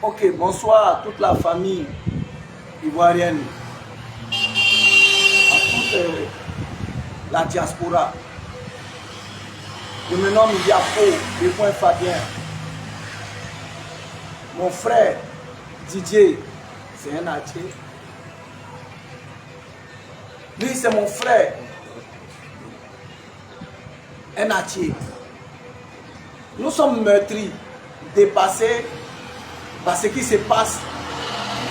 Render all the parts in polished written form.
Ok, bonsoir à toute la famille ivoirienne, à toute la diaspora. Je me nomme Yapo, le point Fabien. Mon frère Didier, c'est un Haché. Lui, c'est mon frère, un Haché. Nous sommes meurtris, dépassés par ce qui se passe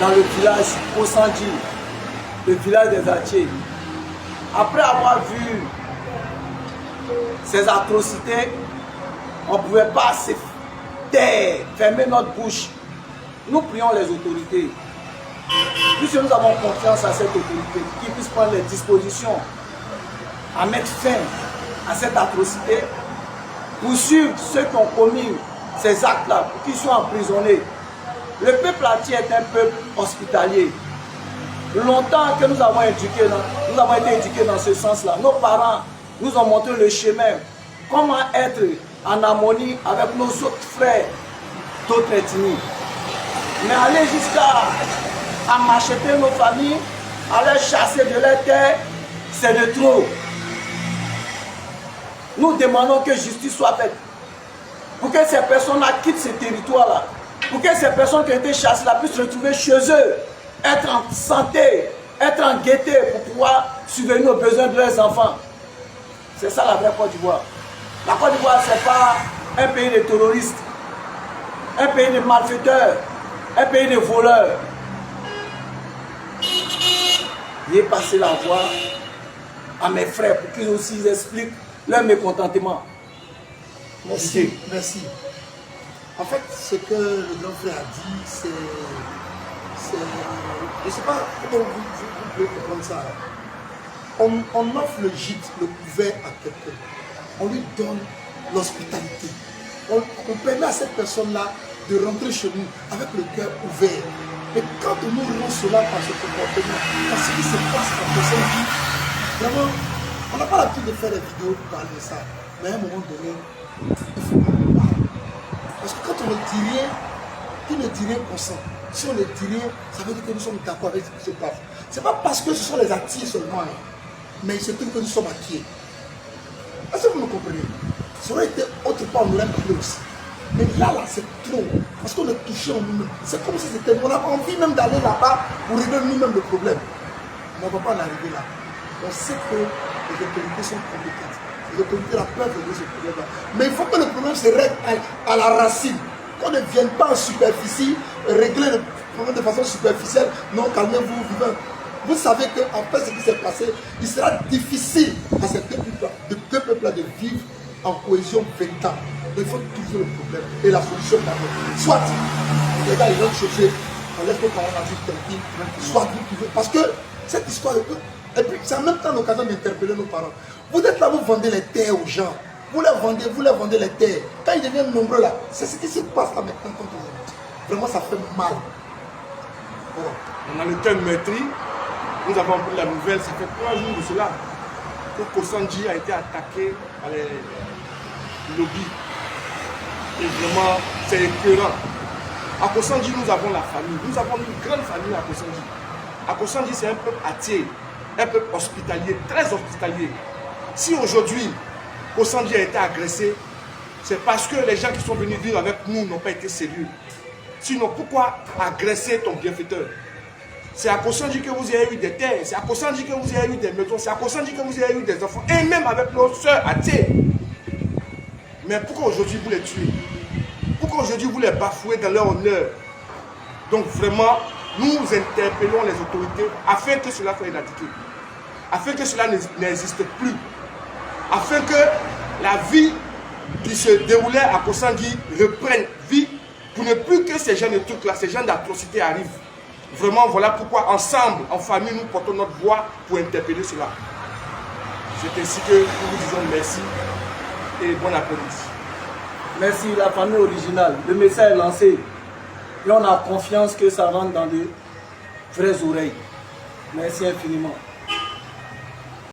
dans le village Kosandji, le village des Haché. Après avoir vu ces atrocités, on ne pouvait pas se taire, fermer notre bouche. Nous prions les autorités, puisque nous avons confiance à cette autorité, qui puisse prendre les dispositions à mettre fin à cette atrocité, poursuivre ceux qui ont commis ces actes-là, pour qu'ils soient emprisonnés. Le peuple entier est un peuple hospitalier. Longtemps que nous avons été éduqués dans ce sens-là. Nos parents nous ont montré le chemin, comment être en harmonie avec nos autres frères d'autres ethnies. Mais aller jusqu'à macheter nos familles, aller chasser de leur terre, c'est de trop. Nous demandons que justice soit faite, pour que ces personnes-là quittent ce territoire-là, pour que ces personnes qui ont été chassées-là puissent retrouver chez eux, être en santé, être en gaieté pour pouvoir subvenir aux besoins de leurs enfants. C'est ça la vraie Côte d'Ivoire. La Côte d'Ivoire, ce n'est pas un pays de terroristes, un pays de malfaiteurs, un pays de voleurs. J'ai passé la voix à mes frères pour qu'ils aussi expliquent leur mécontentement. Merci, merci. En fait, ce que le grand frère a dit, c'est... Je ne sais pas comment vous pouvez comprendre ça. On offre le gîte, le couvert à quelqu'un. On lui donne l'hospitalité. On permet à cette personne-là de rentrer chez nous avec le cœur ouvert. Mais quand on nous rend cela par ce comportement, par ce qui se passe en personne qui, vraiment, on n'a pas l'habitude de faire des vidéos pour parler de ça. Mais à un moment donné, il faut qu'on parle. Parce que quand on ne dit rien, qui ne dit rien consent. Si on ne dit rien, ça veut dire que nous sommes d'accord avec ce qui se passe. Ce n'est pas parce que ce sont les attirs seulement, hein, mais il se trouve que nous sommes attirés. Est-ce que vous me comprenez? Ça aurait été autre part, on aurait parlé aussi. Mais là, c'est trop. Parce qu'on est touché en nous-mêmes. C'est comme si c'était... On a envie même d'aller là-bas pour régler nous-mêmes le problème. Mais on ne va pas en arriver là. On sait que les autorités sont compétentes. Les autorités peuvent régler ce problème-là. Mais il faut que le problème se règle à la racine. Qu'on ne vienne pas en superficie, régler le problème de façon superficielle. Non, calmez-vous, vivez. Vous savez qu'après ce qui s'est passé, il sera difficile à ces deux peuples-là de vivre en cohésion véritable. Il faut trouver le problème et la solution d'abord. Soit les gars ils vont chercher, on laisse nos parents agir tranquille, soit vous pouvez. Parce que cette histoire, et puis c'est en même temps l'occasion d'interpeller nos parents. Vous êtes là, vous vendez les terres aux gens. Vous leur vendez les terres. Quand ils deviennent nombreux là, c'est ce qui se passe là maintenant contre eux. Vraiment, ça fait mal. Bon. On a le thème meurtri. Nous avons pris la nouvelle, ça fait 3 jours de cela, que Kosandji a été attaqué par les lobbies. Et vraiment, c'est écœurant. À Kosandji, nous avons la famille. Nous avons une grande famille à Kosandji. À Kosandji, c'est un peuple attitré, un peuple hospitalier, très hospitalier. Si aujourd'hui, Kosandji a été agressé, c'est parce que les gens qui sont venus vivre avec nous n'ont pas été sérieux. Sinon, pourquoi agresser ton bienfaiteur? C'est à Kosandji que vous avez eu des terres, c'est à Kosandji que vous avez eu des maisons, c'est à Kosandji que vous avez eu des enfants, et même avec nos soeurs attitrées. Mais pourquoi aujourd'hui vous les tuez? Pourquoi aujourd'hui vous les bafouez dans leur honneur? Donc vraiment, nous interpellons les autorités afin que cela soit éradiqué, afin que cela n'existe plus, afin que la vie qui se déroulait à Kosandji reprenne vie, pour ne plus que ces gens de trucs-là, ces gens d'atrocités arrivent. Vraiment, voilà pourquoi ensemble, en famille, nous portons notre voix pour interpeller cela. C'est ainsi que nous vous disons merci et bon après-midi. Merci la famille originale. Le message est lancé. Et on a confiance que ça rentre dans de vraies oreilles. Merci infiniment.